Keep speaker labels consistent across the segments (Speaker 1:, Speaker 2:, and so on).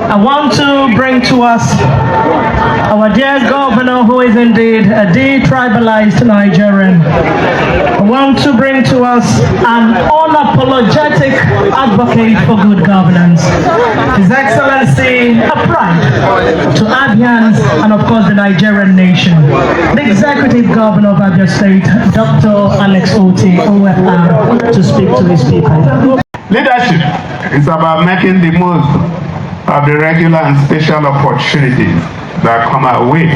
Speaker 1: I want to bring to us our dear governor, who is indeed a detribalized Nigerian. I want to bring to us an unapologetic advocate for good governance. His Excellency, a pride to Abians and of course the Nigerian nation. The Executive Governor of Abia State, Dr. Otti, OFR, to speak to his people.
Speaker 2: Leadership is about making the most of the regular and special opportunities that come our way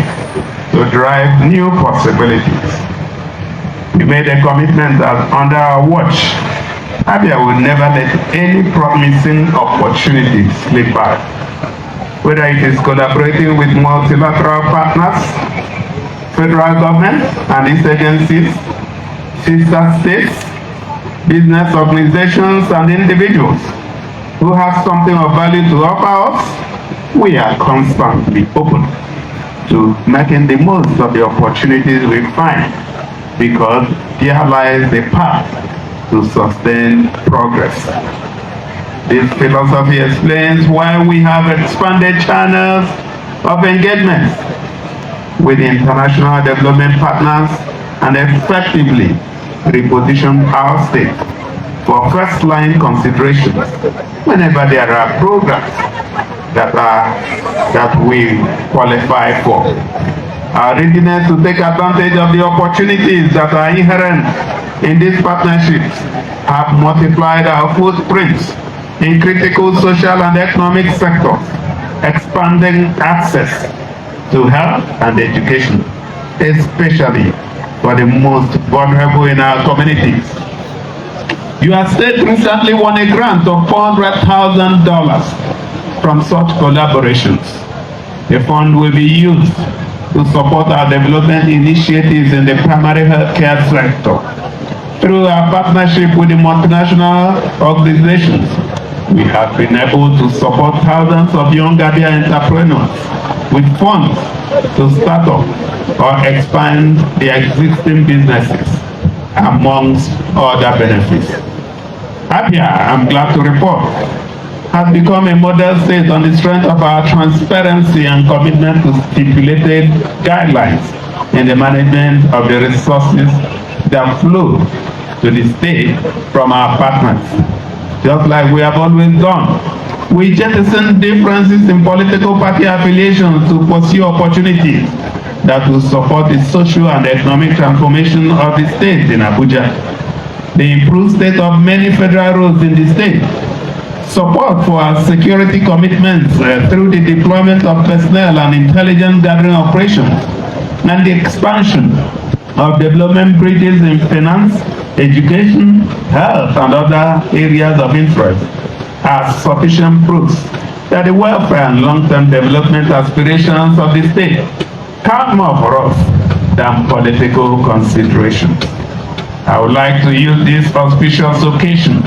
Speaker 2: to drive new possibilities. We made a commitment that under our watch, Abia will never let any promising opportunity slip by. Whether it is collaborating with multilateral partners, federal government and its agencies, sister states, business organizations and individuals who have something of value to offer us, we are constantly open to making the most of the opportunities we find, because there lies the path to sustain progress. This philosophy explains why we have expanded channels of engagement with international development partners and effectively reposition our state for first-line considerations whenever there are programs that we qualify for. Our readiness to take advantage of the opportunities that are inherent in these partnerships have multiplied our footprints in critical social and economic sectors, expanding access to health and education, especially for the most vulnerable in our communities. Your state recently won a grant of $400,000 from such collaborations. The fund will be used to support our development initiatives in the primary health care sector. Through our partnership with the multinational organizations, we have been able to support thousands of young Abia entrepreneurs with funds to start up or expand their existing businesses, amongst other benefits. Abia, I'm glad to report, has become a model state on the strength of our transparency and commitment to stipulated guidelines in the management of the resources that flow to the state from our partners. Just like we have always done, we jettison differences in political party affiliations to pursue opportunities that will support the social and economic transformation of the state in Abuja, the improved state of many federal roads in the state, support for our security commitments through the deployment of personnel and intelligence gathering operations, and the expansion of development bridges in finance, education, health, and other areas of interest are sufficient proofs that the welfare and long-term development aspirations of the state count more for us than political considerations. I would like to use this auspicious occasion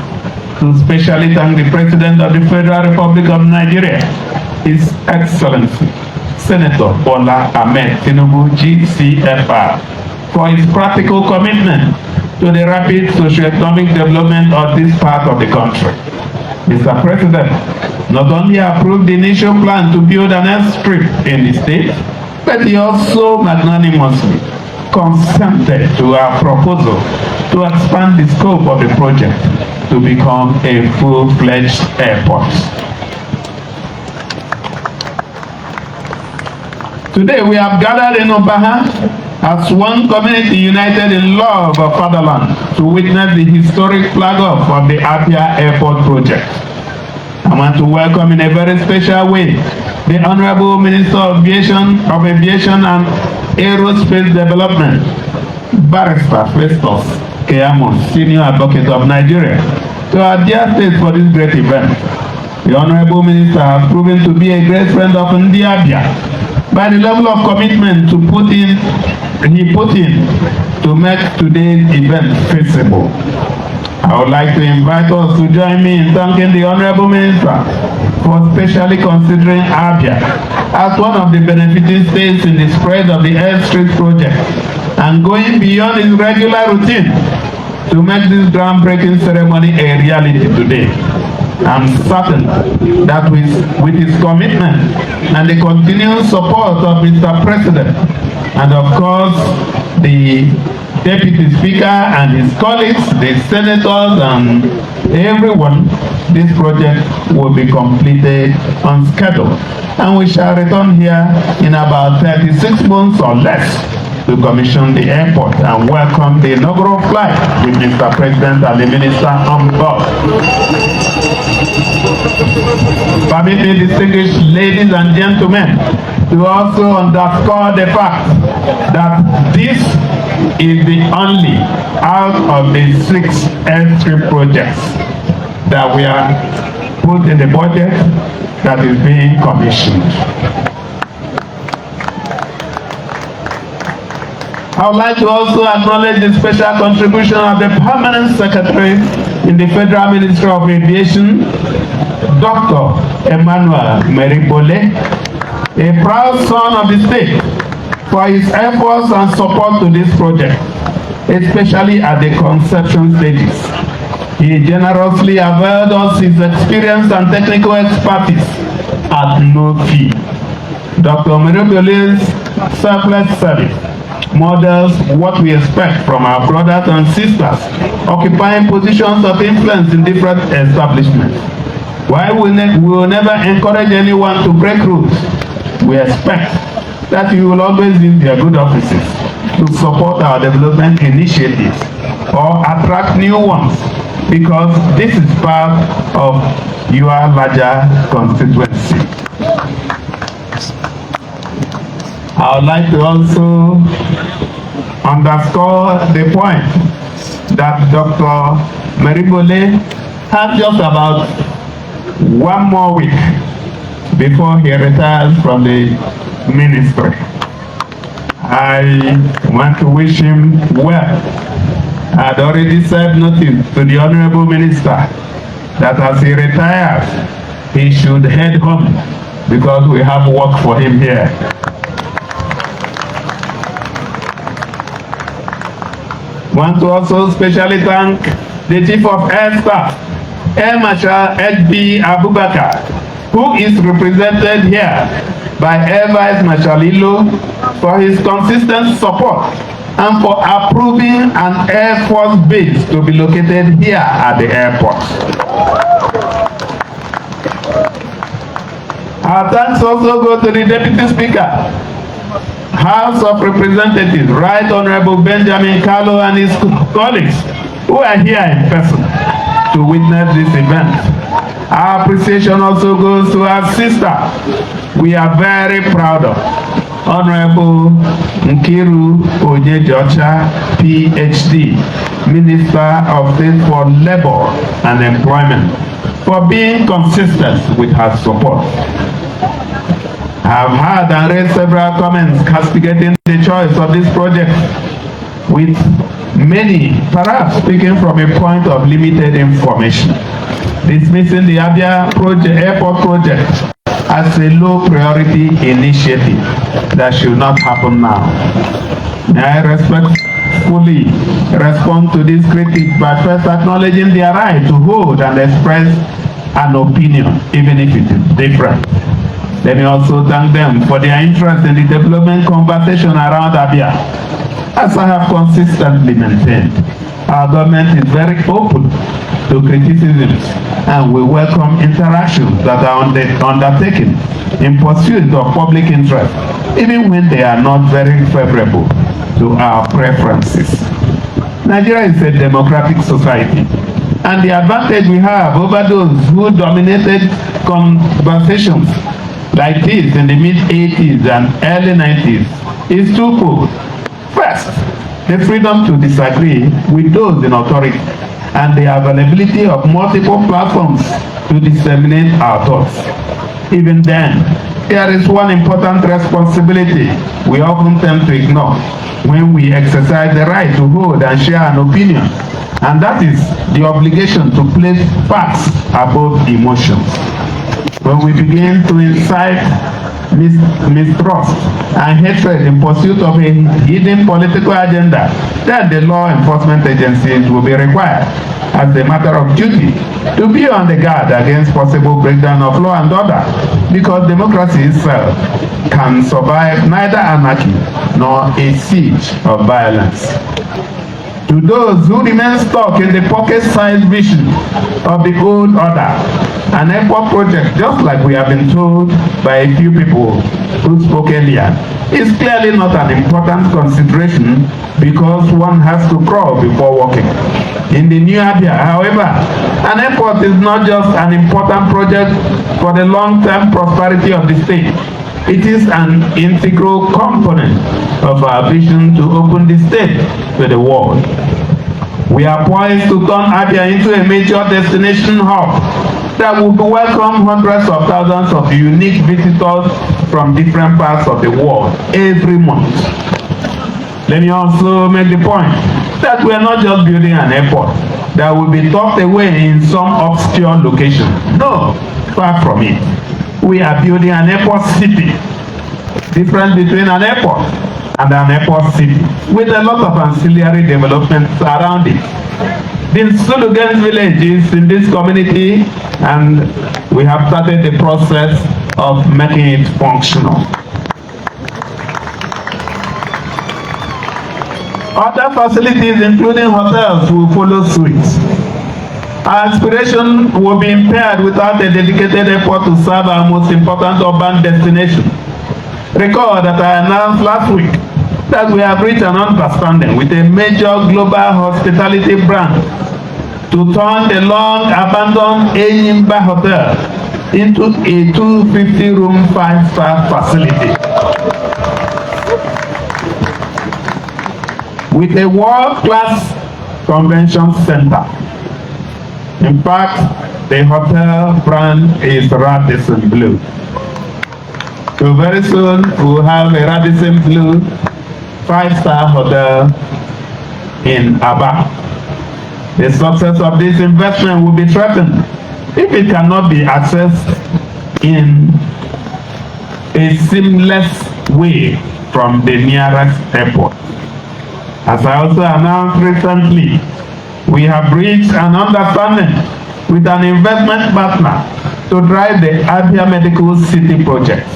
Speaker 2: to specially thank the President of the Federal Republic of Nigeria, His Excellency, Senator Bola Ahmed Tinubu, GCFR, for his practical commitment to the rapid socio-economic development of this part of the country. Mr. President not only approved the initial plan to build an airstrip in the state, but he also magnanimously consented to our proposal to expand the scope of the project to become a full-fledged airport. Today we have gathered in Obaha as one community united in love of fatherland to witness the historic flag off of the Abia Airport project. I want to welcome in a very special way the Honorable Minister of Aviation and Aerospace Development, Barrister Festus Keyamo, Senior Advocate of Nigeria, to our dear state for this great event. The Honorable Minister has proven to be a great friend of Abia by the level of commitment he put in to make today's event feasible. I would like to invite us to join me in thanking the Honorable Minister for specially considering Abia as one of the benefiting states in the spread of the airstrip project and going beyond his regular routine to make this groundbreaking ceremony a reality today. I'm certain that with his commitment and the continued support of Mr. President, and of course the Deputy Speaker and his colleagues, the senators and everyone, this project will be completed on schedule. And we shall return here in about 36 months or less to commission the airport and welcome the inaugural flight with Mr. President and the Minister on board. Permit me, distinguished ladies and gentlemen, to also underscore the fact that this is the only out of the 6 airstrip projects that we are put in the budget that is being commissioned. I would like to also acknowledge the special contribution of the Permanent Secretary in the Federal Ministry of Aviation, Dr. Emmanuel Meribole, a proud son of the state, for his efforts and support to this project, especially at the conception stages. He generously availed us his experience and technical expertise at no fee. Dr. Meribole's selfless service models what we expect from our brothers and sisters occupying positions of influence in different establishments. While we will never encourage anyone to break rules, we expect that you will always use your good offices to support our development initiatives or attract new ones, because this is part of your larger constituency. I would like to also underscore the point that Dr. Meribole has just about 1 more week before he retires from the ministry. I want to wish him well. I had already served notice to the Honorable Minister that as he retires, he should head home because we have work for him here. I want to also specially thank the Chief of Air Staff, Air Marshal H.B. Abubakar, who is represented here by Air Vice Marshal Ilo, for his consistent support and for approving an Air Force base to be located here at the airport. Our thanks also go to the Deputy Speaker, House of Representatives, Right Honorable Benjamin Carlo and his colleagues who are here in person to witness this event. Our appreciation also goes to our sister we are very proud of, Honorable Nkiru Onyejocha, PhD, Minister of State for Labor and Employment, for being consistent with her support. I have heard and read several comments castigating the choice of this project, with many perhaps speaking from a point of limited information, dismissing the Abia airport project as a low priority initiative that should not happen now. I respectfully respond to this critique by first acknowledging their right to hold and express an opinion, even if it is different. Let me also thank them for their interest in the development conversation around Abia. As I have consistently maintained, our government is very open to criticisms, and we welcome interactions that are undertaken in pursuit of public interest, even when they are not very favorable to our preferences. Nigeria is a democratic society, and the advantage we have over those who dominated conversations like this in the mid-80s and early 90s is twofold. First, the freedom to disagree with those in authority and the availability of multiple platforms to disseminate our thoughts. Even then, there is one important responsibility we often tend to ignore when we exercise the right to hold and share an opinion, and that is the obligation to place facts above emotions. When we begin to incite mistrust, and hatred in pursuit of a hidden political agenda, then the law enforcement agencies will be required, as a matter of duty, to be on the guard against possible breakdown of law and order, because democracy itself can survive neither anarchy nor a siege of violence. To those who remain stuck in the pocket-sized vision of the old order, an airport project, just like we have been told by a few people who spoke earlier, is clearly not an important consideration because one has to crawl before walking. In the new Abia, however, an airport is not just an important project for the long-term prosperity of the state. It is an integral component of our vision to open the state to the world. We are poised to turn Abia into a major destination hub that will welcome hundreds of thousands of unique visitors from different parts of the world every month. Let me also make the point that we are not just building an airport that will be tucked away in some obscure location. No, far from it. We are building an airport city. Difference between an airport and an airport city, with a lot of ancillary developments around it. The Sulugens village is in this community, and we have started the process of making it functional. Other facilities, including hotels, will follow suit. Our aspiration will be impaired without a dedicated airport to serve our most important urban destination. Recall that I announced last week that we have reached an understanding with a major global hospitality brand to turn the long-abandoned Enyimba Hotel into a 250-room 5-star facility with a world-class convention center. In fact, the hotel brand is Radisson Blue. So very soon we'll have a Radisson Blue 5-star hotel in Abia. The success of this investment will be threatened if it cannot be accessed in a seamless way from the nearest airport. As I also announced recently, we have reached an understanding with an investment partner to drive the Abia Medical City project.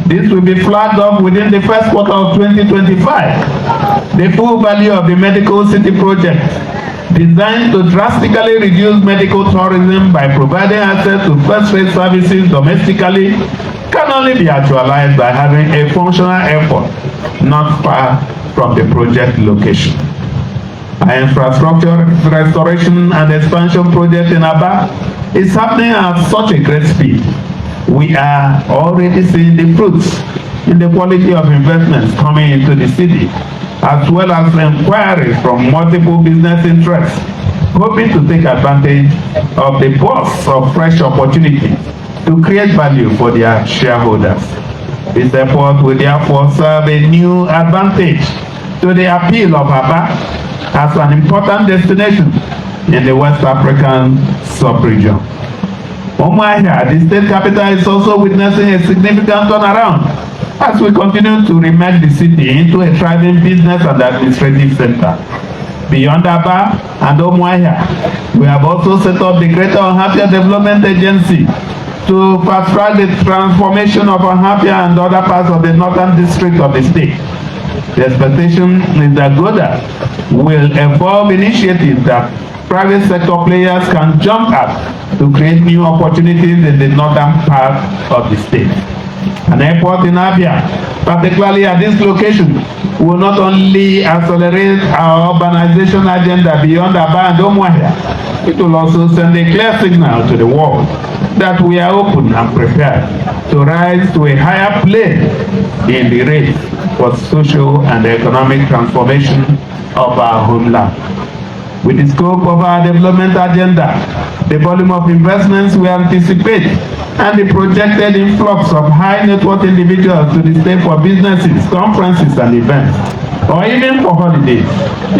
Speaker 2: This will be flagged up within the first quarter of 2025. The full value of the Medical City project, designed to drastically reduce medical tourism by providing access to first-rate services domestically, can only be actualized by having a functional airport not far from the project location. Our infrastructure restoration and expansion project in Abia is happening at such a great speed. We are already seeing the fruits in the quality of investments coming into the city, as well as inquiries from multiple business interests, hoping to take advantage of the bursts of fresh opportunities to create value for their shareholders. This airport will therefore serve a new advantage to the appeal of Abia as an important destination in the West African sub-region. Umuahia, the state capital, is also witnessing a significant turnaround as we continue to remake the city into a thriving business and administrative center. Beyond Abia and Umuahia, we have also set up the Greater Ohampia Development Agency to fast-track the transformation of Ohampia and other parts of the northern district of the state. The expectation is that GODA will evolve initiatives that private sector players can jump at to create new opportunities in the northern part of the state. An airport in Abia, particularly at this location, will not only accelerate our urbanization agenda beyond Abia and Umuahia, it will also send a clear signal to the world that we are open and prepared to rise to a higher plane in the race for social and economic transformation of our homeland. With the scope of our development agenda, the volume of investments we anticipate, and the projected influx of high net worth individuals to the state for businesses, conferences, and events, or even for holidays,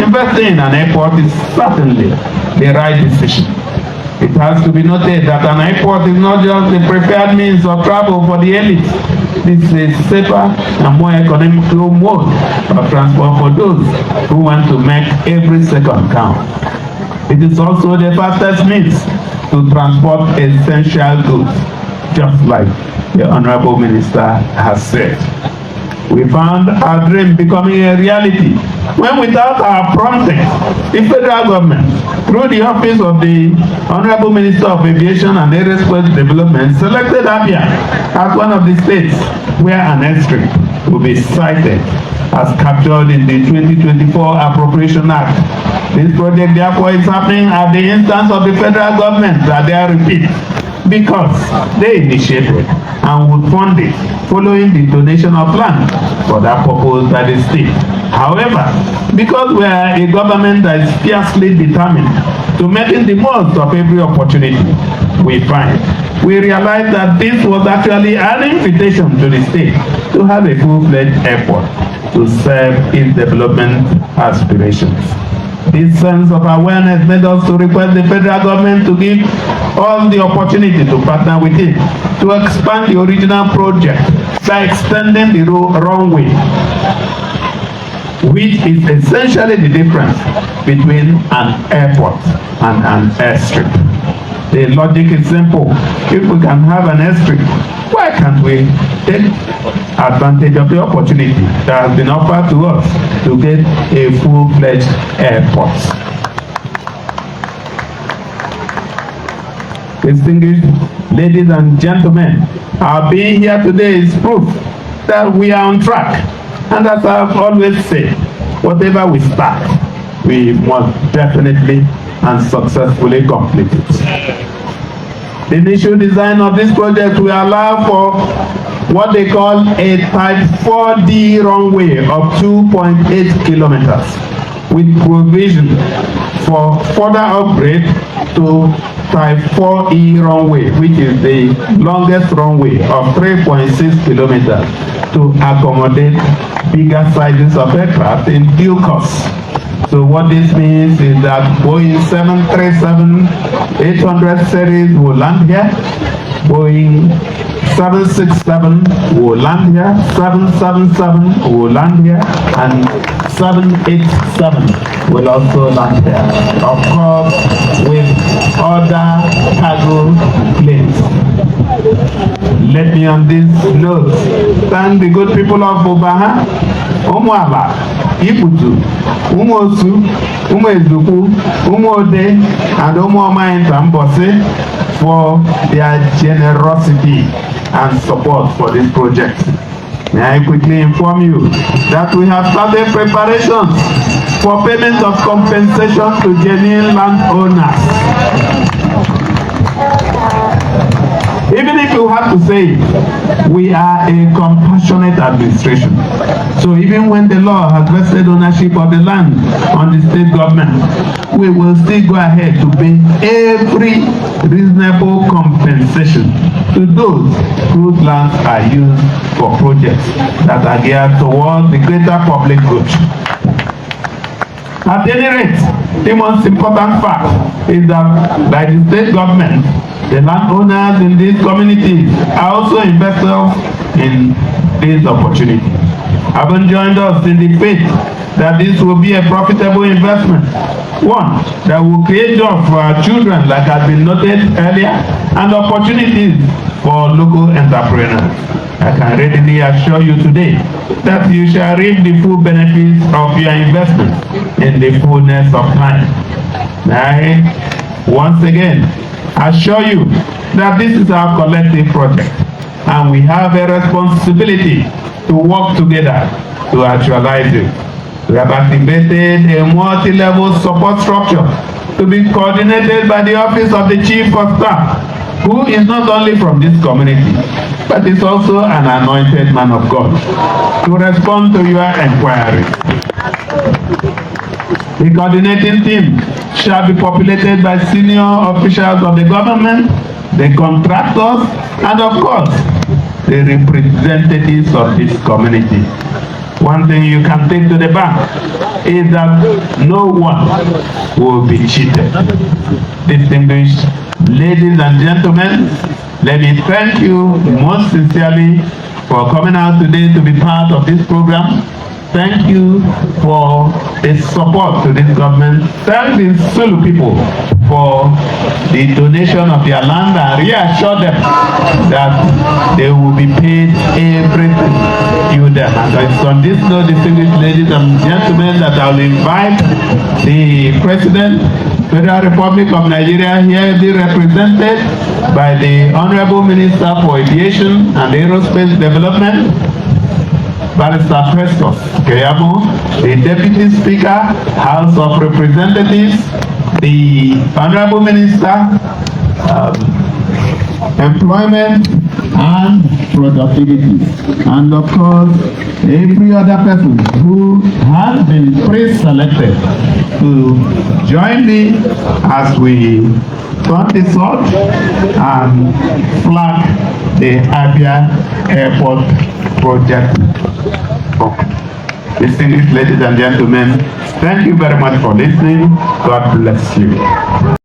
Speaker 2: investing in an airport is certainly the right decision. It It has to be noted that an airport is not just the preferred means of travel for the elite. This is a safer and more economical mode of transport for those who want to make every second count. It is also the fastest means to transport essential goods, just like the Honorable Minister has said. We found our dream becoming a reality when, without our prompting, the federal government, through the office of the Honorable Minister of Aviation and Aerospace Development, selected Abia as one of the states where an airstrip will be sited as captured in the 2024 Appropriation Act. This project, therefore, is happening at the instance of the federal government, that they are repeat, because they initiated and would fund it following the donation of land for that purpose by the state. However, because we are a government that is fiercely determined to making the most of every opportunity we realized that this was actually an invitation to the state to have a full-fledged effort to serve its development aspirations. This sense of awareness made us to request the federal government to give us the opportunity to partner with it to expand the original project by extending the runway, which is essentially the difference between an airport and an airstrip. The logic is simple. If we can have an airstrip, why can't we take advantage of the opportunity that has been offered to us to get a full-fledged airport? Distinguished ladies and gentlemen, our being here today is proof that we are on track. And as I've always said, whatever we start, we must definitely and successfully complete it. The initial design of this project will allow for what they call a Type 4D runway of 2.8 kilometers with provision for further upgrade to Type 4E runway, which is the longest runway of 3.6 kilometers to accommodate bigger sizes of aircraft in due course. So what this means is that Boeing 737-800 series will land here, Boeing 767 will land here, 777 will land here, and 787 will also land here. Of course, with other cargo planes. Let me on this note thank the good people of Obaha, Umuaba, Iputu, Umosu, Umezuku, Umode, and Umuoma Intambose for their generosity and support for this project. May I quickly inform you that we have started preparations for payment of compensation to genuine landowners. Even if you have to say, we are a compassionate administration. So even when the law has vested ownership of the land on the state government, we will still go ahead to pay every reasonable compensation to those whose lands are used for projects that are geared towards the greater public good. At any rate, the most important fact is that by the state government, the landowners in these communities are also investors in this opportunity. Having joined us in the faith that this will be a profitable investment, one that will create jobs for our children, like has been noted earlier, and opportunities for local entrepreneurs. I can readily assure you today that you shall reap the full benefits of your investment in the fullness of time. I once again assure you that this is our collective project and we have a responsibility to work together to actualize it. We have activated a multi-level support structure to be coordinated by the Office of the Chief of Staff, who is not only from this community, but is also an anointed man of God, to respond to your inquiries. The coordinating team shall be populated by senior officials of the government, the contractors, and of course, the representatives of this community. One thing you can take to the bank is that no one will be cheated. Distinguished Ladies and gentlemen, let me thank you most sincerely for coming out today to be part of this program. Thank you for the support to this government. Thank the Zulu people for the donation of their land and reassure them that they will be paid everything due them. And it's on this note, distinguished ladies and gentlemen, that I will invite the President, Federal Republic of Nigeria, here be represented by the Honorable Minister for Aviation and Aerospace Development, Barrister Festus Keyamo, the Deputy Speaker, House of Representatives, the Honorable Minister, Employment and Productivity, and of course, every other person who has been pre-selected to join me as we turn the sword and flag the Abia Airport project. Distinguished ladies and gentlemen, thank you very much for listening. God bless you.